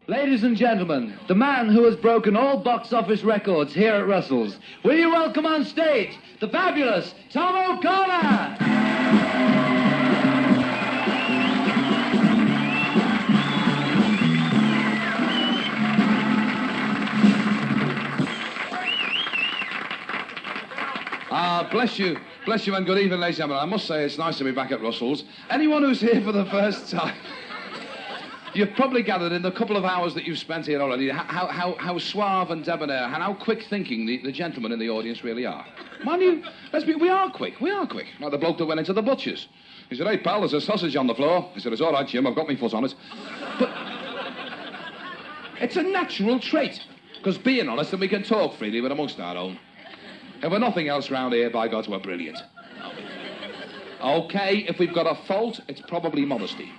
Ladies and gentlemen, the man who has broken all box office records here at Russell's. Will you welcome on stage the fabulous Tom O'Connor? Bless you and good evening, ladies and gentlemen. I must say it's nice to be back at Russell's. Anyone who's here for the first time, you've probably gathered in the couple of hours that you've spent here already how suave and debonair and how quick-thinking the gentlemen in the audience really are. Mind you, we are quick. Like the bloke that went into the butcher's. He said, "Hey, pal, there's a sausage on the floor." He said, "It's all right, Jim, I've got my foot on it." But it's a natural trait, because being honest, and we can talk freely, but amongst our own. If we're nothing else round here, by God, we're brilliant. OK, if we've got a fault, it's probably modesty.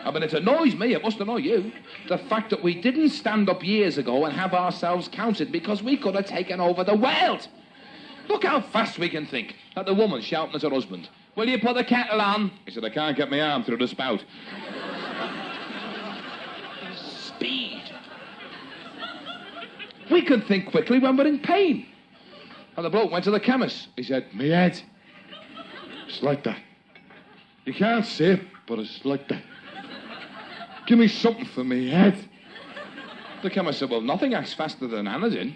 I mean, it annoys me, it must annoy you, the fact that we didn't stand up years ago and have ourselves counted because we could have taken over the world. Look how fast we can think. Like the woman shouting at her husband, "Will you put the kettle on?" He said, "I can't get my arm through the spout." Speed. We can think quickly when we're in pain. And the bloke went to the chemist. He said, "Me head, it's like that. You can't see it, but it's like that. Give me something for me head." The chemist said, "Well, nothing acts faster than anodyne."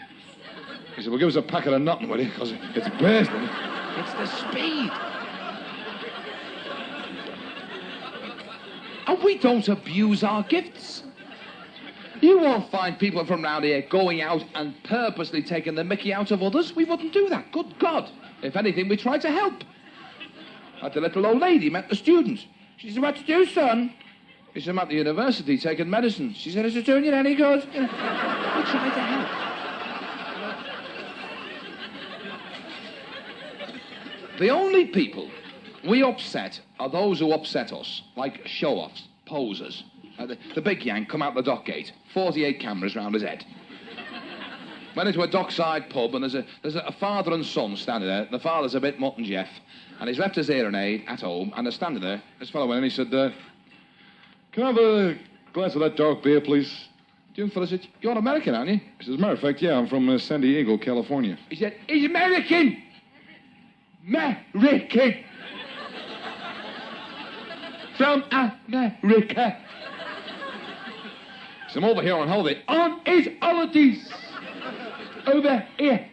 He said, "Well, give us a packet of nothing, will you? Because it's bursting." It's the speed. And we don't abuse our gifts. You won't find people from round here going out and purposely taking the mickey out of others. We wouldn't do that. Good God. If anything, we try to help. Like the little old lady met the student. She said, "What to do, son?" He said, "I'm at the university taking medicine." She said, "Is it doing you any good?" We try to help. The only people we upset are those who upset us, like show-offs, posers. The big yank come out the dock gate, 48 cameras round his head. Went into a dockside pub and there's a father and son standing there. The father's a bit mutt and Jeff, and he's left his hearing aid at home, and they're standing there. This fellow went in and he said, "Can I have a glass of that dark beer, please?" The young fellow said, "You're American, aren't you?" He said, "As a matter of fact, yeah, I'm from San Diego, California." He said, "He's American! American! From America!" I'm over here on holiday. On his holidays. Over here.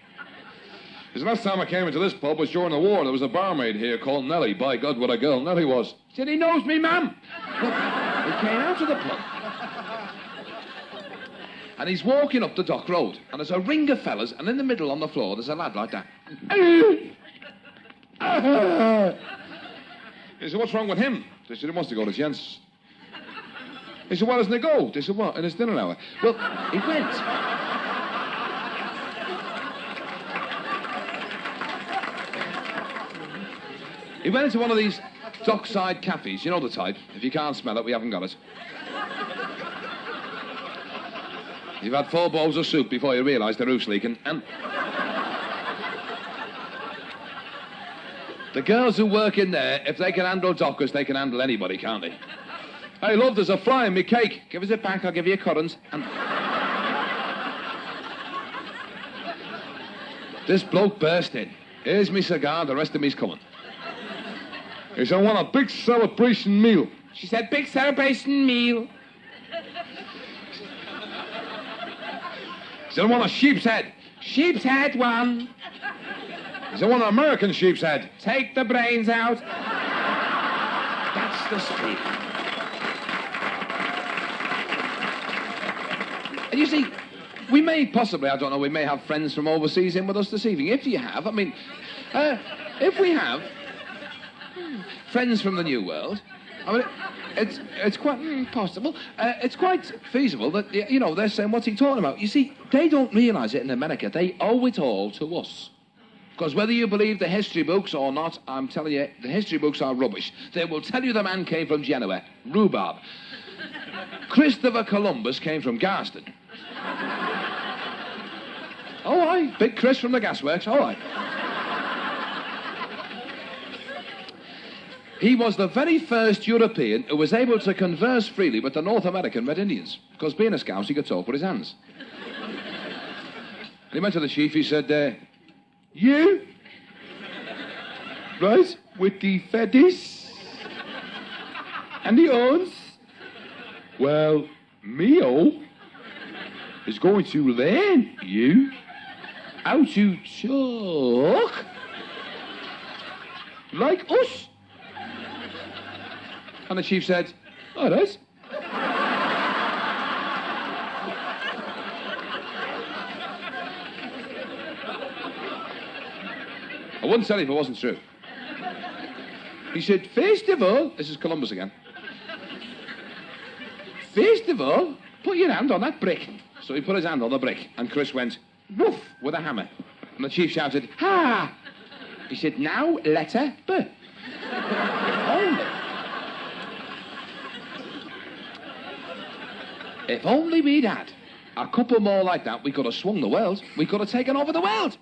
The last time I came into this pub was during the war. There was a barmaid here called Nellie. By God, what a girl Nellie was. He said, "He knows me, ma'am." He came out of the pub. And he's walking up the dock road. And there's a ring of fellas. And in the middle on the floor, there's a lad like that. He said, "What's wrong with him?" They said, "He wants to go to gents." He said, "Why doesn't he go?" They said, "What? In his dinner hour?" Well, he went. He went into one of these dockside cafes. You know the type. If you can't smell it, we haven't got it. You've had 4 bowls of soup before you realise the roof's leaking. And the girls who work in there, if they can handle dockers, they can handle anybody, can't they? "Hey, love, there's a fly in me cake. Give us it back, I'll give you a currant." And this bloke burst in. "Here's me cigar, the rest of me's coming." He said, "I want a big celebration meal." She said, "Big celebration meal." He said, "I want a sheep's head." "Sheep's head, one." He said, "I want an American sheep's head." "Take the brains out." That's the speed. And you see, we may possibly, I don't know, we may have friends from overseas in with us this evening. If you have, I mean, if we have friends from the New World, I mean, it's quite possible. It's quite feasible that, you know, they're saying, "What's he talking about?" You see, they don't realise it in America. They owe it all to us. Because whether you believe the history books or not, I'm telling you, the history books are rubbish. They will tell you the man came from Genoa. Rhubarb. Christopher Columbus came from Garston. Oh, aye. Big Chris from the gasworks. All right. He was the very first European who was able to converse freely with the North American Red Indians. Because being a Scouse, he could talk with his hands. And he went to the chief, he said, you? Right, with the feathers? And the horns? Well, Mio is going to learn you how to talk like us. And the chief said, all right. I wouldn't tell you if it wasn't true. He said, first of all, this is Columbus again. First of all, put your hand on that brick. So he put his hand on the brick, and Chris went, woof, with a hammer. And the chief shouted, ha! He said, now, letter B. Only. If only we'd had a couple more like that, we could have swung the world. We could have taken over the world.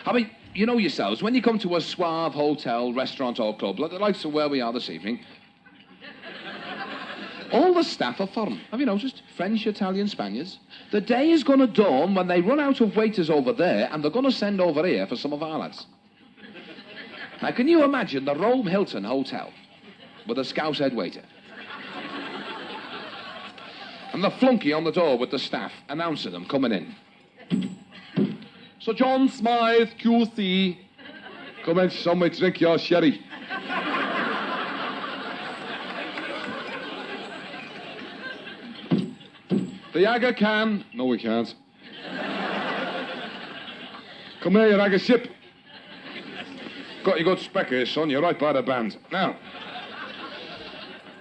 I mean, you know yourselves, when you come to a suave hotel, restaurant or club, like the likes of where we are this evening, all the staff are foreign. Have you noticed? French, Italian, Spaniards. The day is going to dawn when they run out of waiters over there and they're going to send over here for some of our lads. Now, can you imagine the Rome Hilton Hotel with a Scouse head waiter? And the flunky on the door with the staff announcing them coming in. Sir John Smythe, QC. Come in, somebody drink your sherry. The Jagger can. No, we can't. Come here, you Jagger ship. Got your good spec here, son. You're right by the band. Now,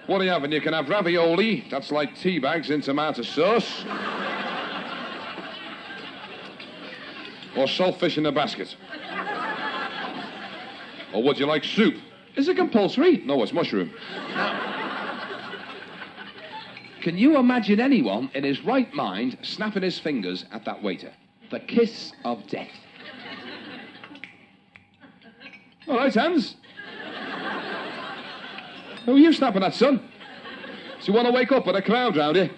what are you having? You can have ravioli. That's like tea bags in tomato sauce. Or saltfish in a basket. Or would you like soup? Is it compulsory? No, it's mushroom. Can you imagine anyone in his right mind snapping his fingers at that waiter? The kiss of death. All right, Hans. Who are you snapping at, son? Do you want to wake up with a crowd round here?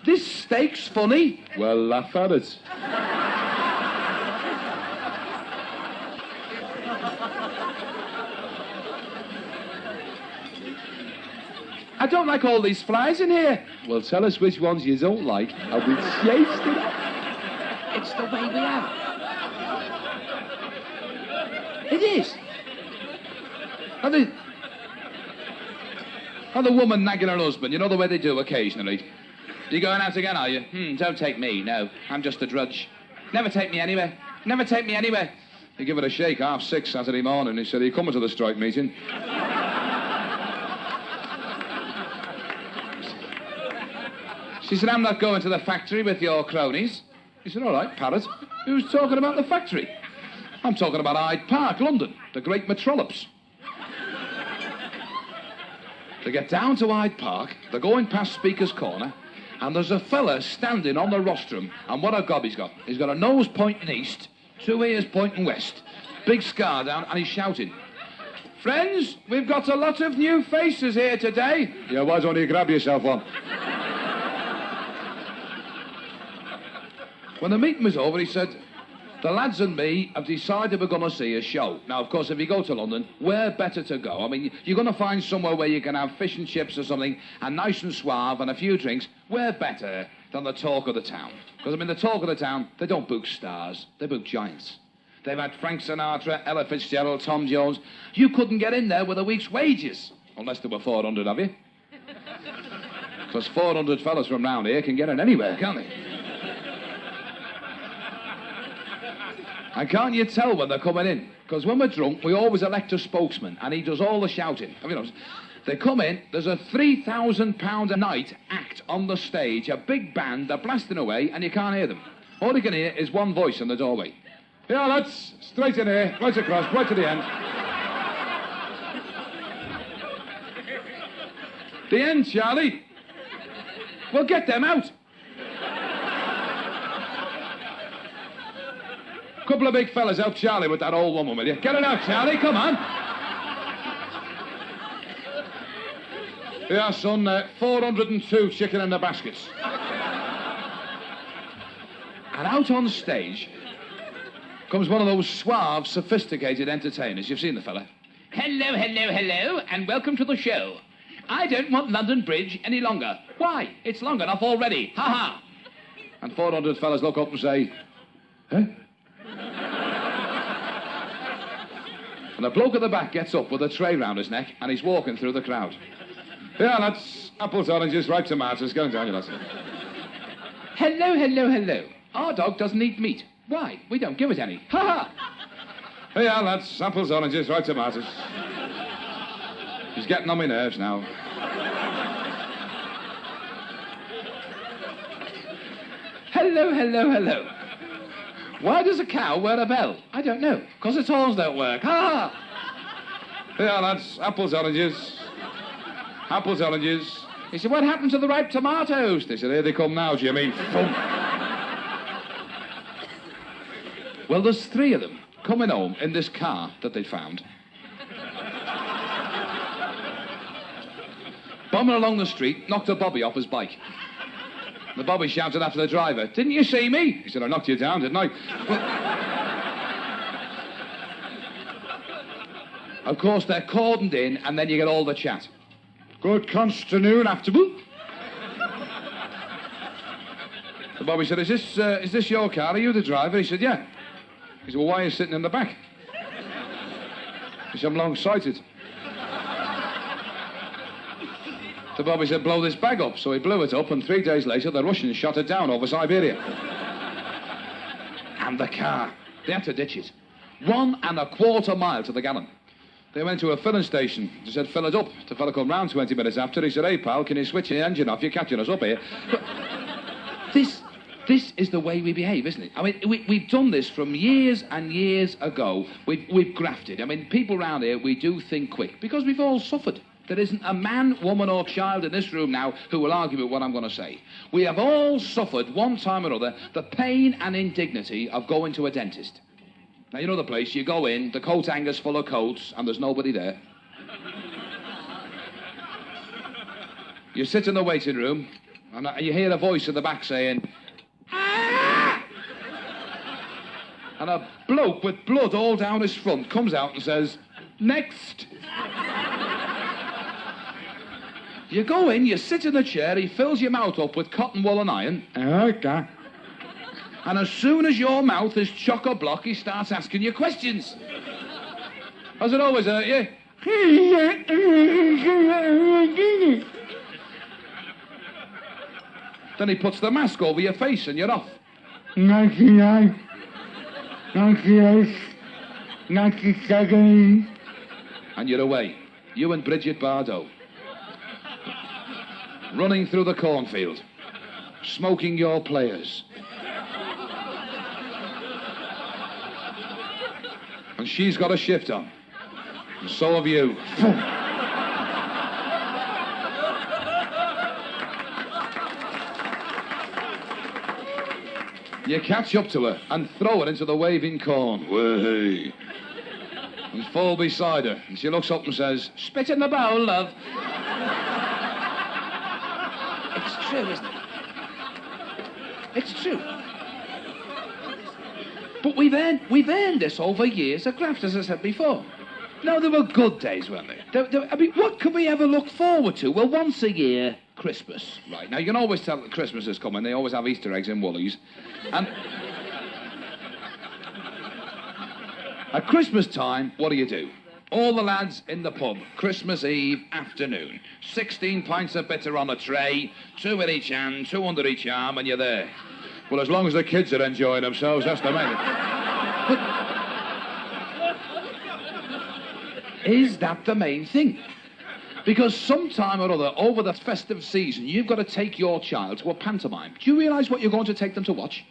This steak's funny. Well, laugh at it. I don't like all these flies in here. Well, tell us which ones you don't like, and we'll chase them. It's the way we are. It is. And the woman nagging her husband, you know the way they do occasionally. You going out again, are you? Don't take me, no. I'm just a drudge. Never take me anywhere. Never take me anywhere. You give it a shake, 6:30 Saturday morning. He said, are you coming to the strike meeting? She said, I'm not going to the factory with your cronies. He said, all right, parrot. Who's talking about the factory? I'm talking about Hyde Park, London, the great metropolis. They get down to Hyde Park, they're going past Speaker's Corner, and there's a fella standing on the rostrum, and what a gob he's got. He's got a nose pointing east, 2 ears pointing west, big scar down, and he's shouting, friends, we've got a lot of new faces here today. Yeah, why don't you grab yourself one? When the meeting was over, he said, the lads and me have decided we're going to see a show. Now, of course, if you go to London, where better to go? I mean, you're going to find somewhere where you can have fish and chips or something, and nice and suave, and a few drinks. Where better than the talk of the town? Because, I mean, the talk of the town, they don't book stars. They book giants. They've had Frank Sinatra, Ella Fitzgerald, Tom Jones. You couldn't get in there with a week's wages. Unless there were 400 of you. Because 400 fellas from round here can get in anywhere, can't they? And can't you tell when they're coming in? Because when we're drunk, we always elect a spokesman, and he does all the shouting. Have you noticed? They come in, there's a £3,000 a night act on the stage, a big band, they're blasting away, and you can't hear them. All you can hear is one voice in the doorway. Yeah, lads, straight in here, right across, right to the end. The end, Charlie. Well, get them out. Couple of big fellas help Charlie with that old woman, will you? Get it out, Charlie, come on. Yeah, son, 402 chicken in the baskets. And out on stage comes one of those suave, sophisticated entertainers. You've seen the fella. Hello, hello, hello, and welcome to the show. I don't want London Bridge any longer. Why? It's long enough already. Ha ha. And 400 fellas look up and say, huh? And the bloke at the back gets up with a tray round his neck and he's walking through the crowd. Yeah, lads, apples, oranges, ripe tomatoes, go down, you lads. Hello, hello, hello. Our dog doesn't eat meat. Why? We don't give it any. Ha ha. Yeah, lads, apples, oranges, ripe tomatoes. He's getting on my nerves now. Hello, hello, hello. Why does a cow wear a bell? I don't know. Because its horns don't work. Ha ha. Yeah, lads, apples, oranges. Apples, oranges. He said, what happened to the ripe tomatoes? They said, here they come now, Jimmy. Well, there's three of them coming home in this car that they found. Bumming along the street, knocked a bobby off his bike. The bobby shouted after the driver, didn't you see me? He said, I knocked you down, didn't I? Of course, they're cordoned in, and then you get all the chat. Good afternoon, afternoon. The bobby said, is this your car? Are you the driver? He said, yeah. He said, well, why are you sitting in the back? He said, I'm long-sighted. The bobby said, blow this bag up. So he blew it up, and 3 days later, the Russians shot it down over Siberia. And the car, they had to ditch it. 1.25 miles to the gallon. They went to a filling station. They said, fill it up. The fella come round 20 minutes after. He said, hey, pal, can you switch the engine off? You're catching us up here. But this is the way we behave, isn't it? I mean, we've done this from years and years ago. We've grafted. I mean, people round here, we do think quick because we've all suffered. There isn't a man, woman or child in this room now who will argue with what I'm going to say. We have all suffered, one time or other, the pain and indignity of going to a dentist. Now, you know the place, you go in, the coat hanger's full of coats, and there's nobody there. You sit in the waiting room, and you hear a voice in the back saying, ah! And a bloke with blood all down his front comes out and says, next. You go in, you sit in the chair, he fills your mouth up with cotton wool and iron. Okay. And as soon as your mouth is chock-a-block, he starts asking you questions. Has it always hurt you? Then he puts the mask over your face and you're off. 99, 98, 97. And you're away. You and Bridget Bardot. Running through the cornfield. Smoking your players. And she's got a shift on. And so have you. You catch up to her and throw her into the waving corn. Way. And fall beside her. And she looks up and says, spit in the bowl, love. It's true, isn't it? It's true. But we've earned this over years of graft, as I said before. No, there were good days, weren't there? I mean, what could we ever look forward to? Well, once a year, Christmas. Right, now you can always tell that Christmas is coming. They always have Easter eggs in Woolies. And at Christmas time, what do? All the lads in the pub, Christmas Eve afternoon. 16 pints of bitter on a tray, 2 in each hand, 2 under each arm, and you're there. Well, as long as the kids are enjoying themselves, that's the main thing. But is that the main thing? Because sometime or other, over the festive season, you've got to take your child to a pantomime. Do you realise what you're going to take them to watch?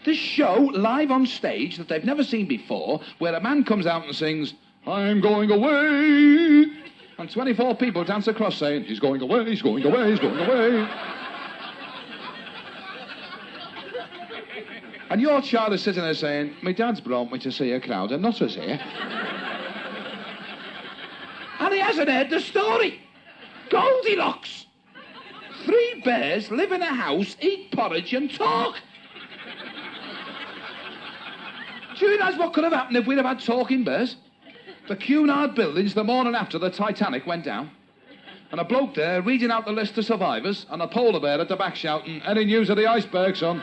This show, live on stage, that they've never seen before, where a man comes out and sings, I'm going away. And 24 people dance across saying, he's going away, he's going away, he's going away. And your child is sitting there saying, my dad's brought me to see a crowd of nutters here. And he hasn't heard the story. Goldilocks. 3 bears live in a house, eat porridge and talk. Do you realise what could have happened if we'd have had talking bears? The Cunard buildings the morning after the Titanic went down. And a bloke there reading out the list of survivors and a polar bear at the back shouting, any news of the iceberg, son?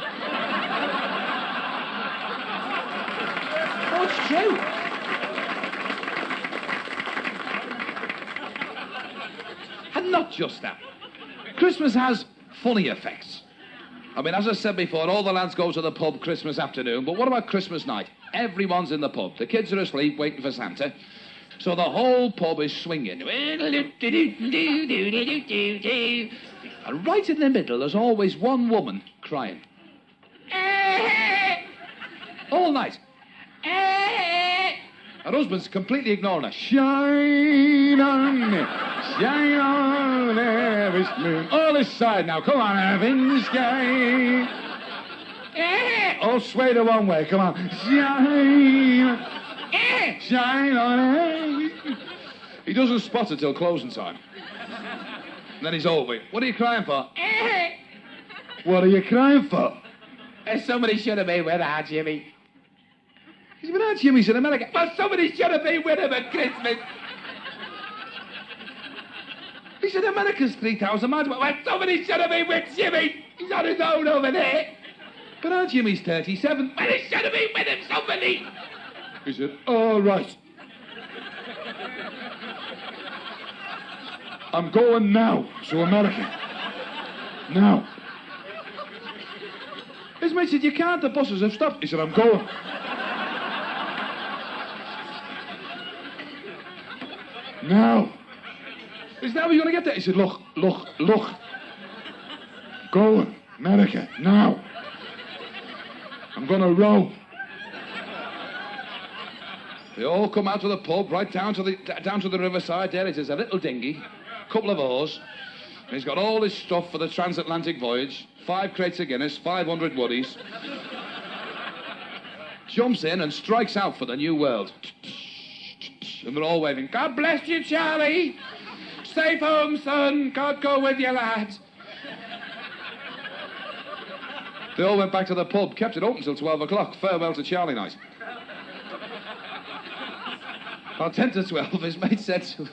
Oh, it's true. And not just that. Christmas has funny effects. I mean, as I said before, all the lads go to the pub Christmas afternoon, but what about Christmas night? Everyone's in the pub. The kids are asleep waiting for Santa. So the whole pub is swinging. And right in the middle, there's always one woman crying. All night. Her husband's completely ignoring her. Shine on every moon. All this side now, come on, in the sky. All sway the one way, come on. Shine on every... He doesn't spot it till closing time. And then he's over. What are you crying for? What are you crying for? Somebody should have been with our Jimmy. He's been out Jimmy's in America. Well, somebody should have been with him at Christmas. He said America's 3,000 miles away. Well, somebody should have been with Jimmy. He's on his own over there. But our Jimmy's 37. Well, he should have been with him, somebody. He said, all right. I'm going now to America. Now. His mate said, you can't, the buses have stopped. He said, I'm going. Now. He said, how are you going to get there? He said, look. Going, America, now. I'm going to row. They all come out to the pub, right down to the riverside. There it is, a little dinghy, couple of oars. And he's got all his stuff for the transatlantic voyage. 5 crates of Guinness, 500 woodies. Jumps in and strikes out for the new world. And they're all waving, God bless you, Charlie. Safe home, son. God go with you, lads. They all went back to the pub, kept it open till 12 o'clock. Farewell to Charlie night. About 10 to 12, his mate said to him,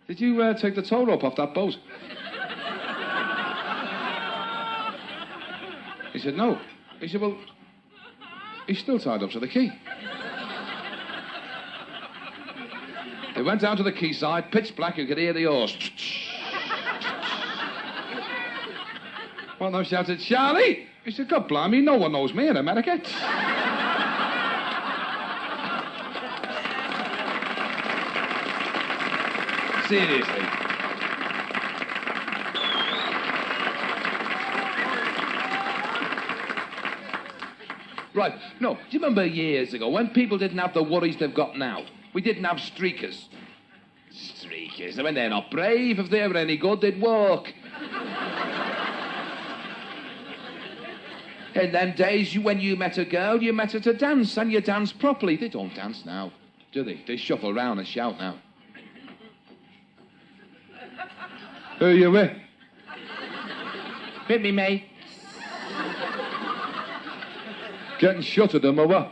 did you take the tow rope off that boat? He said, no. He said, well, he's still tied up to the quay. They went down to the quayside, pitch black, you could hear the oars. One of them shouted, Charlie! He said, God blimey, no one knows me in America. Seriously. Right, no, do you remember years ago when people didn't have the worries they've got now? We didn't have streakers. Streakers? I mean, they're not brave. If they were any good, they'd walk. In them days, when you met a girl, you met her to dance, and you danced properly. They don't dance now, do they? They shuffle round and shout now. Who are you with? With me, mate. Getting shot at them or what?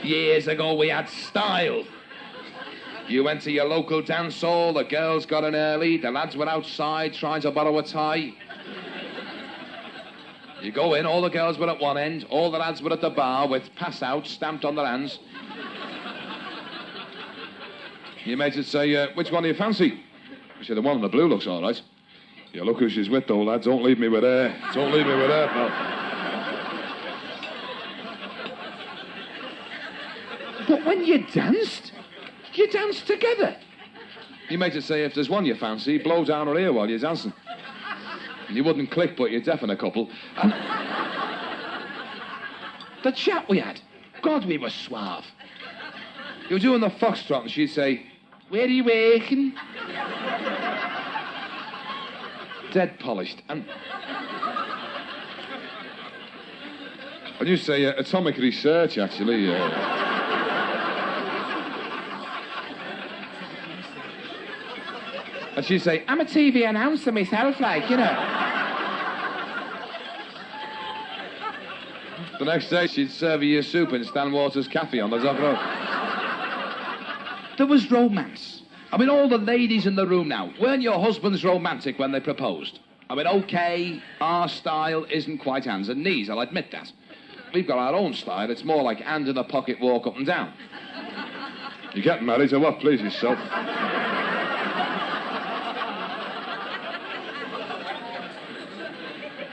Years ago, we had style. You went to your local dance hall, the girls got in early, the lads were outside trying to borrow a tie. You go in, all the girls were at one end, all the lads were at the bar with pass out stamped on their hands. Your mate would say, which one do you fancy? I said, the one in the blue looks all right. Yeah, look who she's with, though, lads. Don't leave me with her. Don't leave me with her, pal. But when you danced together. You made it say, if there's one you fancy, blow down her ear while you're dancing. And you wouldn't click, but you'd deafen a couple. And the chat we had. God, we were suave. You were doing the foxtrot, and she'd say, Where are you working? Dead polished. And you say atomic research, actually. and she'd say, I'm a TV announcer myself, like, you know. the next day she'd serve you your soup in Stan Waters' cafe on the Dock Road. There was romance. I mean, all the ladies in the room now, weren't your husbands romantic when they proposed? I mean, okay, our style isn't quite hands and knees, I'll admit that. We've got our own style. It's more like hand in a pocket, walk up and down. You getting married to what? Please yourself.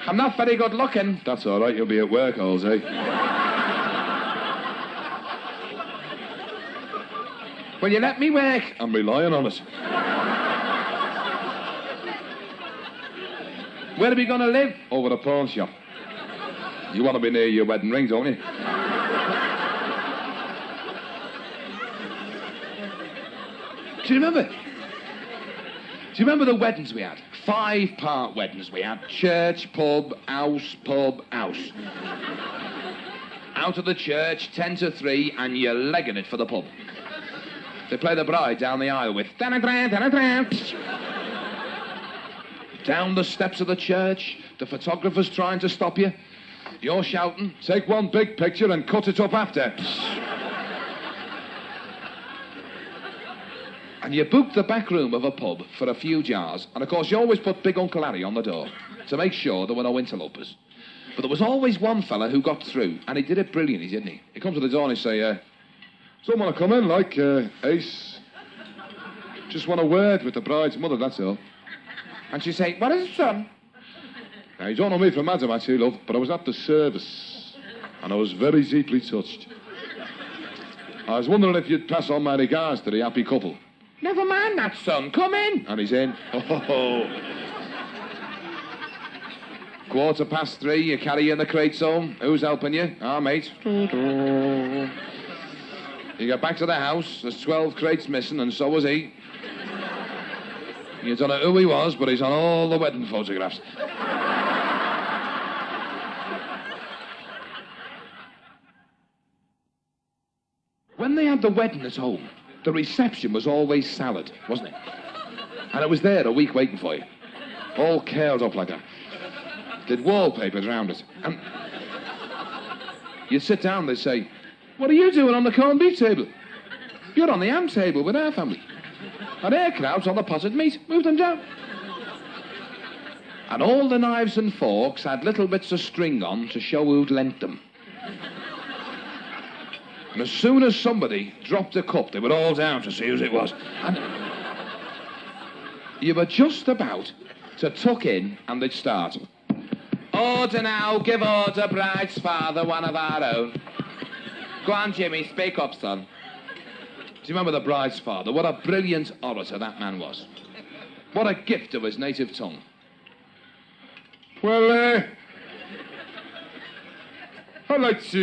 I'm not very good looking. That's all right. You'll be at work all day. Will you let me work? I'm relying on it. Where are we going to live? Over the pawn shop. You want to be near your wedding ring, don't you? Do you remember? Do you remember the weddings we had? 5-part weddings we had. Church, pub, house, pub, house. Out of the church, 10 to 3, and you're legging it for the pub. They play the bride down the aisle with... Down the steps of the church, the photographer's trying to stop you. You're shouting, Take one big picture and cut it up after. and you booked the back room of a pub for a few jars, and of course you always put Big Uncle Harry on the door to make sure there were no interlopers. But there was always one fella who got through, and he did it brilliantly, didn't he? He comes to the door and he say, Someone to come in, like, Ace. Just want a word with the bride's mother, that's all. and she'd say, what is it, son? Now, you don't know me from Adam, actually, love, but I was at the service, and I was very deeply touched. I was wondering if you'd pass on my regards to the happy couple. Never mind that, son. Come in. And he's in. Oh. 3:15, you carry in the crates home. Who's helping you? Our mate. You get back to the house, there's 12 crates missing, and so was he. You don't know who he was, but he's on all the wedding photographs. When they had the wedding at home, the reception was always salad, wasn't it? And it was there a week waiting for you. All curled up like that. They'd wallpapered around it. And you'd sit down, they'd say, what are you doing on the corned beef table? You're on the ham table with our family. And their crowd's on the potted meat. Move them down. And all the knives and forks had little bits of string on to show who'd lent them. And as soon as somebody dropped a cup, they were all down to see whose it was. And you were just about to tuck in, and they'd start. Order now, give order, bride's father, one of our own. Go on, Jimmy, speak up, son. Do you remember the bride's father? What a brilliant orator that man was. What a gift of his native tongue. Well, I'd like to,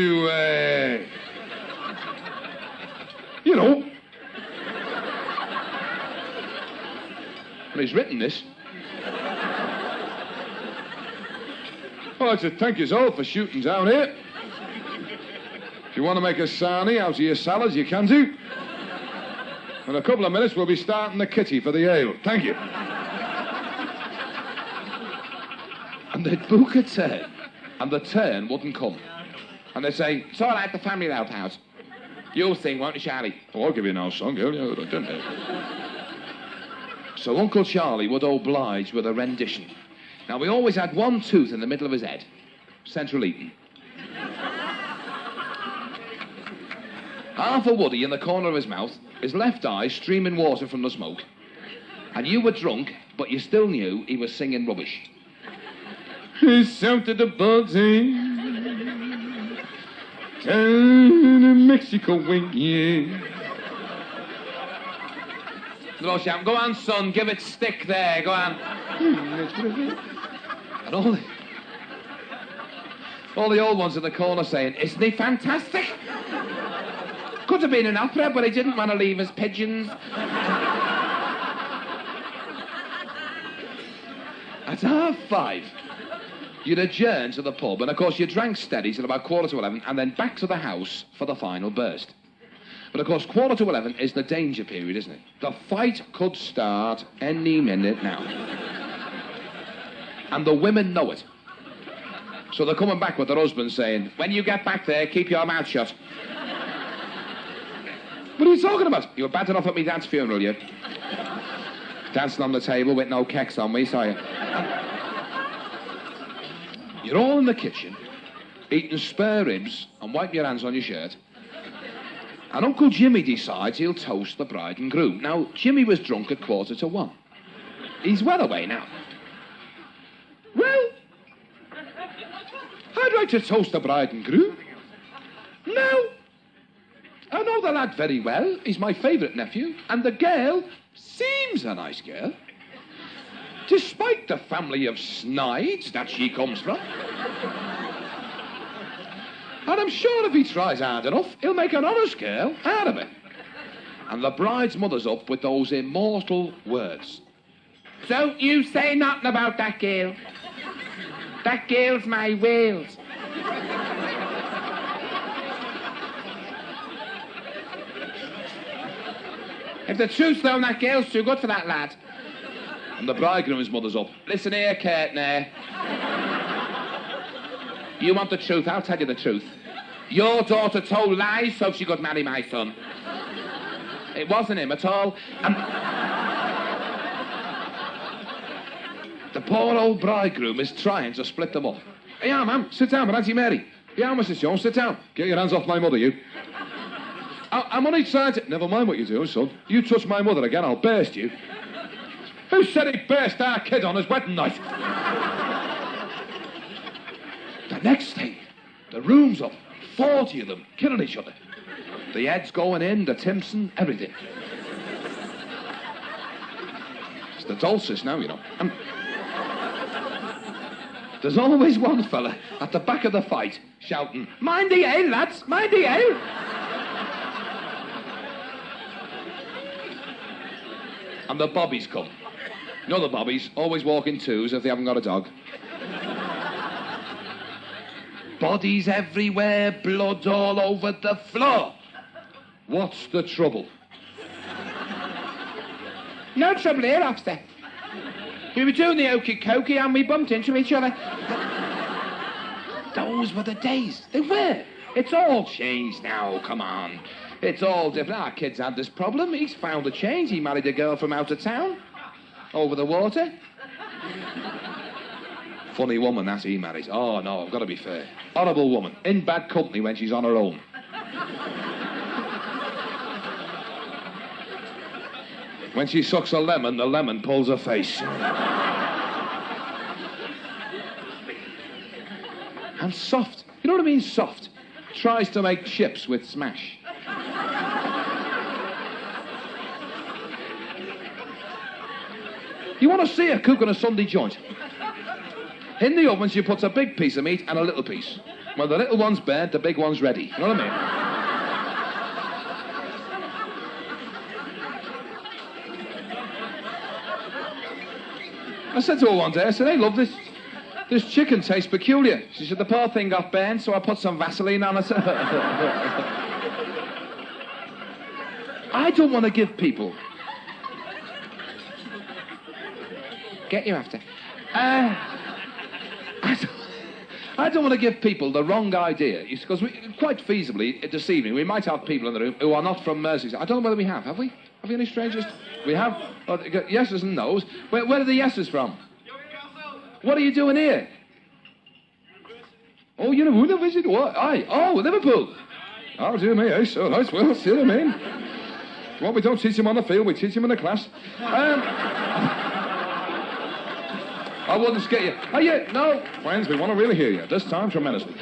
you know. And he's written this. I'd like to thank you all for shooting down here. If you want to make a sarnie out of your salads, you can do. In a couple of minutes, we'll be starting the kitty for the ale. Thank you. And they'd book a turn, and the turn wouldn't come. And they'd say, it's all right, the family will help out. You'll sing, won't you, Charlie? Oh, I'll give you no song, girl. Yeah, I don't know. So Uncle Charlie would oblige with a rendition. Now, we always had one tooth in the middle of his head. Central eating. Half a woody in the corner of his mouth, his left eye streaming water from the smoke. And you were drunk, but you still knew he was singing rubbish. It's out to the body. Down in Mexico way, yeah. No, Sham, go on, son, give it stick there, go on. And all the old ones in the corner saying, isn't he fantastic? Could have been an opera, but he didn't want to leave us pigeons. At 5:30, you'd adjourn to the pub, and of course you drank steady till about 11:15, and then back to the house for the final burst. But of course, 11:15 is the danger period, isn't it? The fight could start any minute now. And the women know it. So they're coming back with their husbands saying, when you get back there, keep your mouth shut. What are you talking about? You were bad enough at me dad's funeral, you. Dancing on the table with no keks on me, saw you. You're all in the kitchen, eating spare ribs and wiping your hands on your shirt. And Uncle Jimmy decides he'll toast the bride and groom. Now, Jimmy was drunk at 1:45. He's well away now. Well, I'd like to toast the bride and groom. Now, I know the lad very well. He's my favourite nephew. And the girl seems a nice girl. Despite the family of snides that she comes from. And I'm sure if he tries hard enough, he'll make an honest girl out of it. And the bride's mother's up with those immortal words. Don't you say nothing about that girl. That girl's my Wales. If the truth's known, that girl's too good for that lad. And the bridegroom's mother's up. Listen here, Courtney. You want the truth? I'll tell you the truth. Your daughter told lies so she could marry my son. It wasn't him at all. And the poor old bridegroom is trying to split them up. Yeah, ma'am, sit down, Auntie Mary. Yeah, Mrs. Jones, sit down. Get your hands off my mother, you. I'm only trying to... Never mind what you're doing, son. You touch my mother again, I'll burst you. Who said he burst our kid on his wedding night? The next thing, the room's up. 40 of them, killing each other. The heads going in, the Timpson, everything. It's the Dulcis now, you know. And there's always one fella at the back of the fight shouting, mind the ale, lads, mind the ale. And the bobbies come. You know the bobbies, always walk in twos if they haven't got a dog. Bodies everywhere, blood all over the floor. What's the trouble? No trouble here, officer. We were doing the okey cokey and we bumped into each other. Those were the days. They were. It's all changed now, come on. It's all different. Our kid's had this problem. He's found a change. He married a girl from out of town. Over the water. Funny woman that he married. Oh, no, I've got to be fair. Horrible woman. In bad company when she's on her own. When she sucks a lemon, the lemon pulls her face. And soft. You know what I mean, soft? Tries to make chips with smash. You want to see her cooking a Sunday joint? In the oven, she puts a big piece of meat and a little piece. When the little one's burnt, the big one's ready. You know what I mean? I said to her one day, I said, hey, love, this chicken tastes peculiar. She said, the poor thing got burnt, so I put some Vaseline on it. I don't want to give people... Get you after. I don't want to give people the wrong idea. Because quite feasibly, this evening, we might have people in the room who are not from Merseyside. I don't know whether we have we? Have we any strangers? We have? Oh, yeses and nos. Where are the yeses from? What are you doing here? Oh, you know, who the visit? What? Aye. Oh, Liverpool. Oh, dear me, so nice. Well, see what I mean. Well, we don't teach them on the field, we teach them in the class. I wouldn't scare you. Oh, yeah, no. Friends, we want to really hear you. This time, tremendously.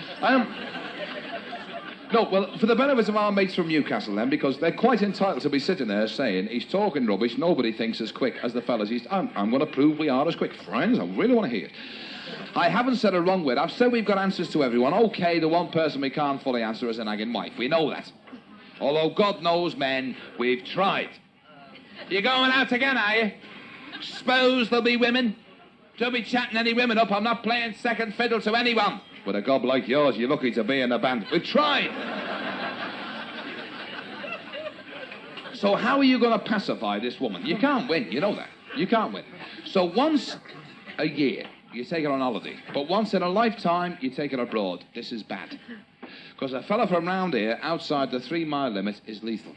No, well, for the benefit of our mates from Newcastle, then, because they're quite entitled to be sitting there saying, he's talking rubbish, nobody thinks as quick as the fellas. I'm going to prove we are as quick. Friends, I really want to hear it. I haven't said a wrong word. I've said we've got answers to everyone. OK, the one person we can't fully answer is a nagging wife. We know that. Although, God knows, men, we've tried. You going out again, are you? Suppose there'll be women? Don't be chatting any women up. I'm not playing second fiddle to anyone. With a gob like yours, you're lucky to be in a band. We tried. So how are you going to pacify this woman? You can't win, you know that. You can't win. So once a year, you take her on holiday. But once in a lifetime, you take her abroad. This is bad. Because a fella from round here, outside the 3-mile limit, is lethal.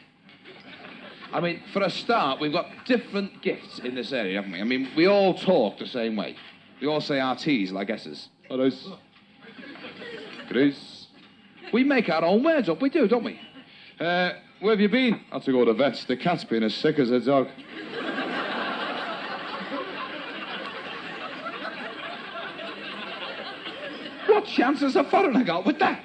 I mean, for a start, we've got different gifts in this area, haven't we? I mean, we all talk the same way. We all say our T's like S's. Chris. Chris. We make our own words up, we do, don't we? Where have you been? I had to go to the vets. The cat's been as sick as a dog. What chance has a foreigner got with that?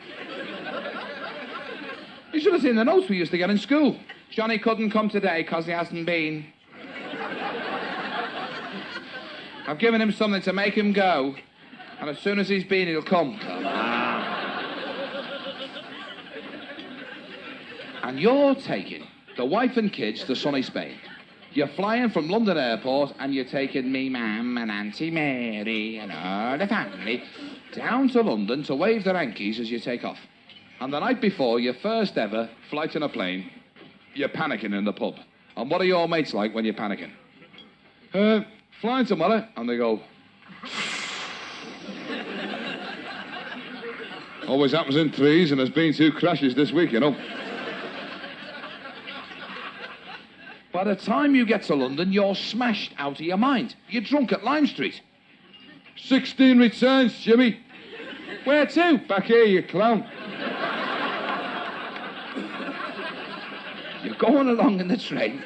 You should have seen the notes we used to get in school. Johnny couldn't come today because he hasn't been. I've given him something to make him go, and as soon as he's been, he'll come. Come on. And you're taking the wife and kids to sunny Spain. You're flying from London Airport, and you're taking me mum and Auntie Mary and all the family down to London to wave their hankies as you take off. And the night before your first ever flight in a plane, you're panicking in the pub. And what are your mates like when you're panicking? Flying tomorrow. And they go... Always happens in threes, and there's been 2 crashes this week, you know. By the time you get to London, you're smashed out of your mind. You're drunk at Lime Street. 16 returns, Jimmy. Where to? Back here, you clown. You're going along in the train.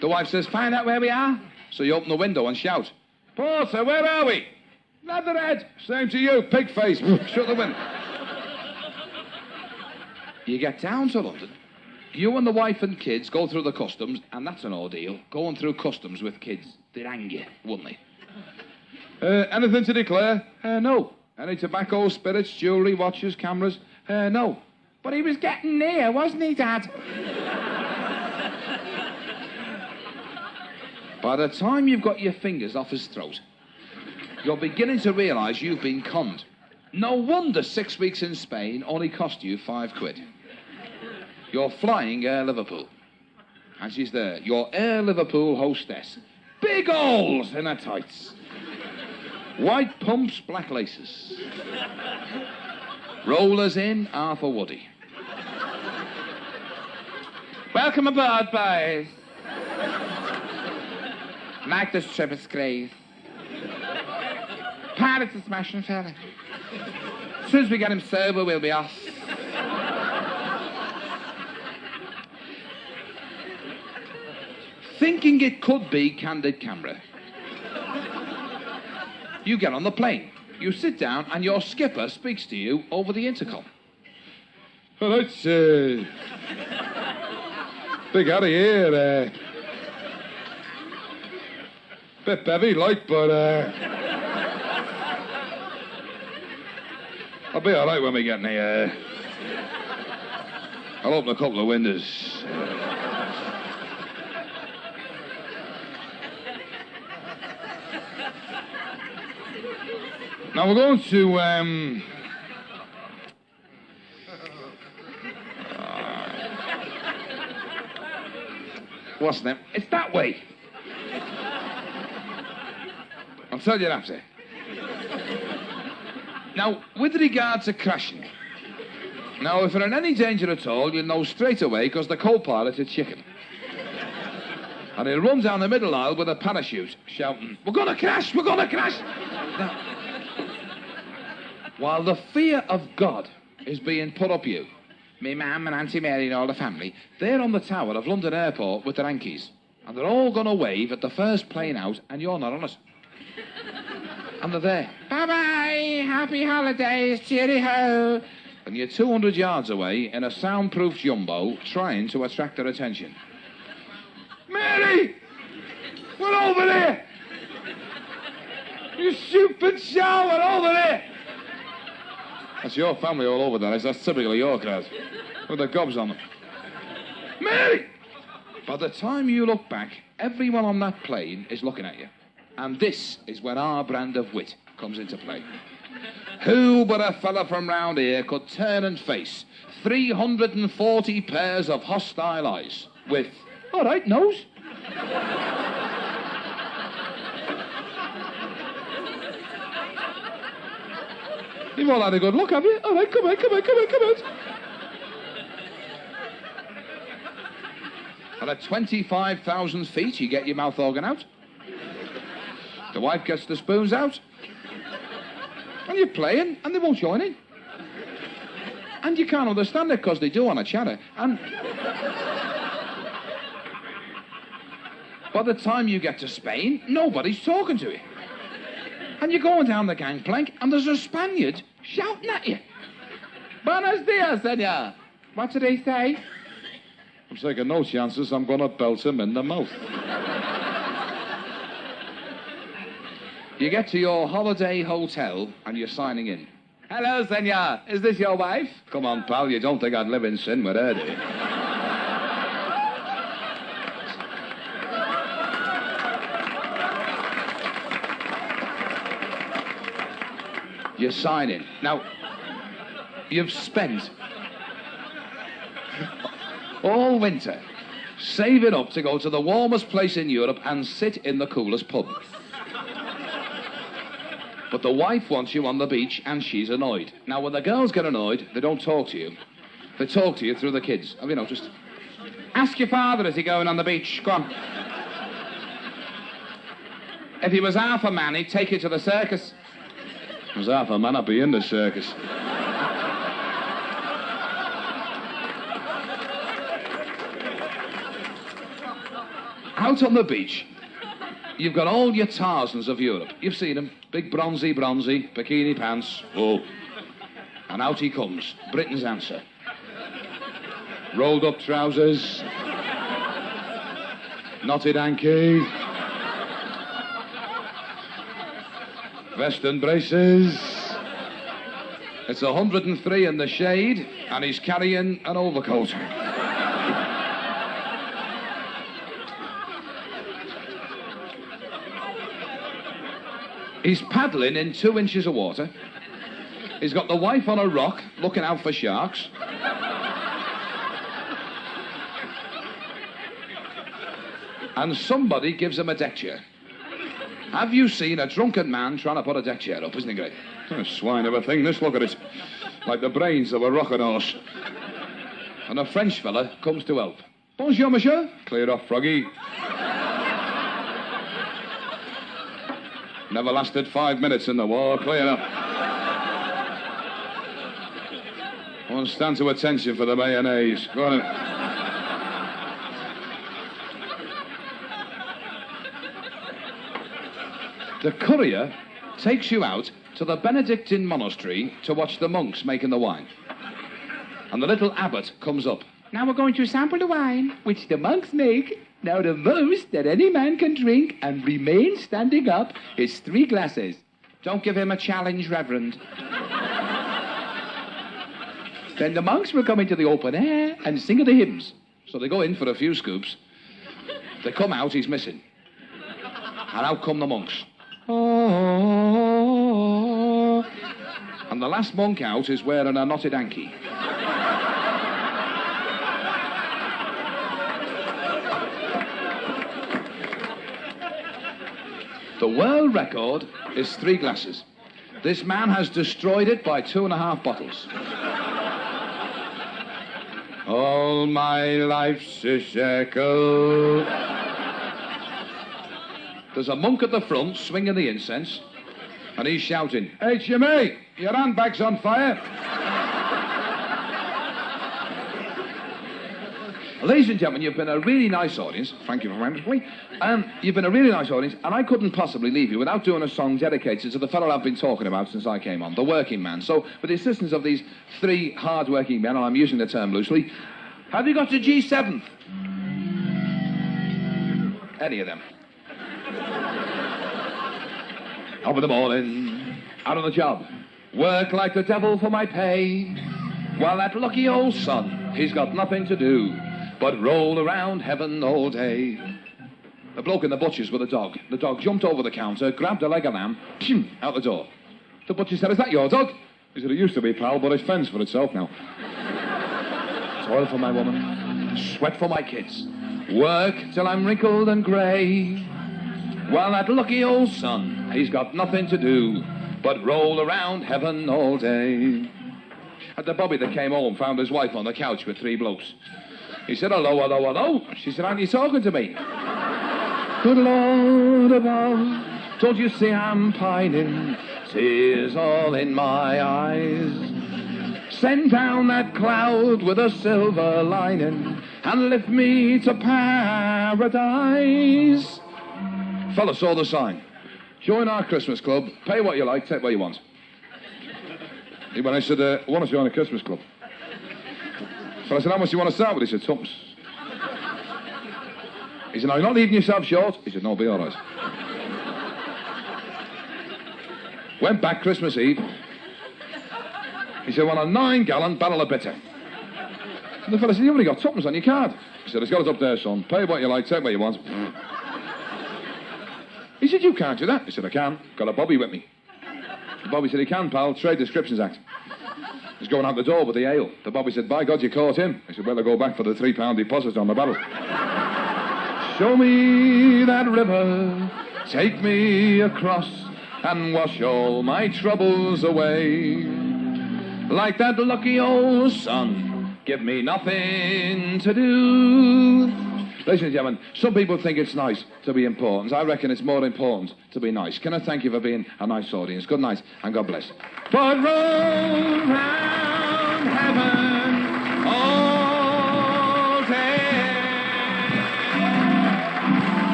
The wife says, find out where we are. So you open the window and shout, Porter, where are we? Leatherhead. Same to you, pig face. Shut the window. You get down to London. You and the wife and kids go through the customs, and that's an ordeal. Going through customs with kids. They'd hang you, wouldn't they? Anything to declare? No. Any tobacco, spirits, jewellery, watches, cameras? No. But he was getting near, wasn't he, Dad? By the time you've got your fingers off his throat, you're beginning to realise you've been conned. No wonder 6 weeks in Spain only cost you £5. You're flying Air Liverpool. And she's there, your Air Liverpool hostess. Big holes in her tights. White pumps, black laces. Rollers in, Arthur Woody. Welcome aboard, boys. Like this trip, it's great. Pilot's a smashing fella. As soon as we get him sober, we'll be off. Thinking it could be candid camera. You get on the plane. You sit down and your skipper speaks to you over the intercom. Well, it's Big Harry here. Bit bevy, like, but I'll be all right when we get near. I'll open a couple of windows. Now we're going to What's that? It's that way. I'll tell you after. Now, with regard to crashing. Now, if you're in any danger at all, you'll know straight away because the co-pilot is chicken. And he'll run down the middle aisle with a parachute, shouting, we're going to crash, we're going to crash. Now, while the fear of God is being put up you, me mum and Auntie Mary and all the family, they're on the tower of London Airport with their hankies. And they're all going to wave at the first plane out, and you're not on it. And they're there. Bye-bye, happy holidays, cheery-ho. And you're 200 yards away in a soundproof jumbo trying to attract their attention. Mary! We're over there! You stupid shower, we're over there! That's your family all over there. That's typically your crowd. With the gobs on them. Mary! By the time you look back, everyone on that plane is looking at you. And this is when our brand of wit comes into play. Who but a fella from round here could turn and face 340 pairs of hostile eyes with, all right, nose? You've all had a good look, have you? All right, come on. And at 25,000 feet, you get your mouth organ out. The wife gets the spoons out. And you're playing, and they won't join in. And you can't understand it, because they do on a chatter. And by the time you get to Spain, nobody's talking to you. And you're going down the gangplank, and there's a Spaniard shouting at you. Buenos dias, senor. What did he say? I'm taking no chances. I'm going to belt him in the mouth. You get to your holiday hotel, and you're signing in. Hello, senor. Is this your wife? Come on, pal. You don't think I'd live in sin with her, do you? You sign in. Now, you've spent all winter saving up to go to the warmest place in Europe and sit in the coolest pub. But the wife wants you on the beach and she's annoyed. Now, when the girls get annoyed, they don't talk to you. They talk to you through the kids. Have you noticed? Ask your father, is he going on the beach? Go on. If he was half a man, he'd take you to the circus. If I was half a man, I'd be in the circus. Out on the beach, you've got all your Tarzans of Europe. You've seen them. Big bronzy, bikini pants. Oh. And out he comes. Britain's answer. Rolled up trousers. Knotted hanky. Vest and braces. It's 103 in the shade, and he's carrying an overcoat. He's paddling in 2 inches of water. He's got the wife on a rock, looking out for sharks. And somebody gives him a deck chair. Have you seen a drunken man trying to put a deck chair up? Isn't it great? A swine of a thing, this, look at it. Like the brains of a rocket horse. And a French fella comes to help. Bonjour, monsieur. Clear off, Froggy. Never lasted 5 minutes in the war. Clear up. I won't stand to attention for the mayonnaise. Go on. The courier takes you out to the Benedictine monastery to watch the monks making the wine. And the little abbot comes up. Now we're going to sample the wine, which the monks make. Now the most that any man can drink and remain standing up is 3 glasses. Don't give him a challenge, Reverend. Then the monks will come into the open air and sing the hymns. So they go in for a few scoops. They come out, he's missing. And out come the monks. Oh. And the last monk out is wearing a knotted hanky. The world record is 3 glasses. This man has destroyed it by 2.5 bottles. All my life's a circle. There's a monk at the front swinging the incense, and he's shouting, Hey, Jimmy, your handbag's on fire. Ladies and gentlemen, you've been a really nice audience. Thank you for having me. You've been a really nice audience, and I couldn't possibly leave you without doing a song dedicated to the fellow I've been talking about since I came on, the working man. So, with the assistance of these 3 hard-working men, and I'm using the term loosely, have you got a G7? Any of them? Up in the morning, out on the job, work like the devil for my pay, while that lucky old son, he's got nothing to do but roll around heaven all day. The bloke in the butcher's with a dog. The dog jumped over the counter, grabbed a leg of lamb, pshim, out the door. The butcher said, "Is that your dog?" He said, "It used to be, pal, but it's fends for itself now." Toil for my woman, sweat for my kids, work till I'm wrinkled and grey. While that lucky old son, he's got nothing to do but roll around heaven all day. And the bobby that came home found his wife on the couch with 3 blokes. He said, "Hello, hello, hello." She said, "Aren't you talking to me?" "Good Lord above, don't you see I'm pining? Tears all in my eyes. Send down that cloud with a silver lining and lift me to paradise." Fella saw the sign. "Join our Christmas club. Pay what you like, take what you want." He went, I said, "I want to join a Christmas club." So I said, "How much do you want to start with?" He said, "Tuppence." He said, "Now, you're not leaving yourself short?" He said, "No, be all right." Went back Christmas Eve. He said, "Well, a 9-gallon barrel of bitter." And the fella said, "You've only got 2pence on your card." He said, "It's got it up there, son. Pay what you like, take what you want." He said, "You can't do that." He said, "I can. Got a bobby with me." The bobby said, "He can, pal. Trade Descriptions Act." He's going out the door with the ale. The bobby said, "By God, you caught him." He said, "Well, I'll go back for the £3 deposit on the barrel." Show me that river, take me across, and wash all my troubles away. Like that lucky old son, give me nothing to do. Ladies and gentlemen, some people think it's nice to be important. I reckon it's more important to be nice. Can I thank you for being a nice audience? Good night, and God bless. But roll round heaven.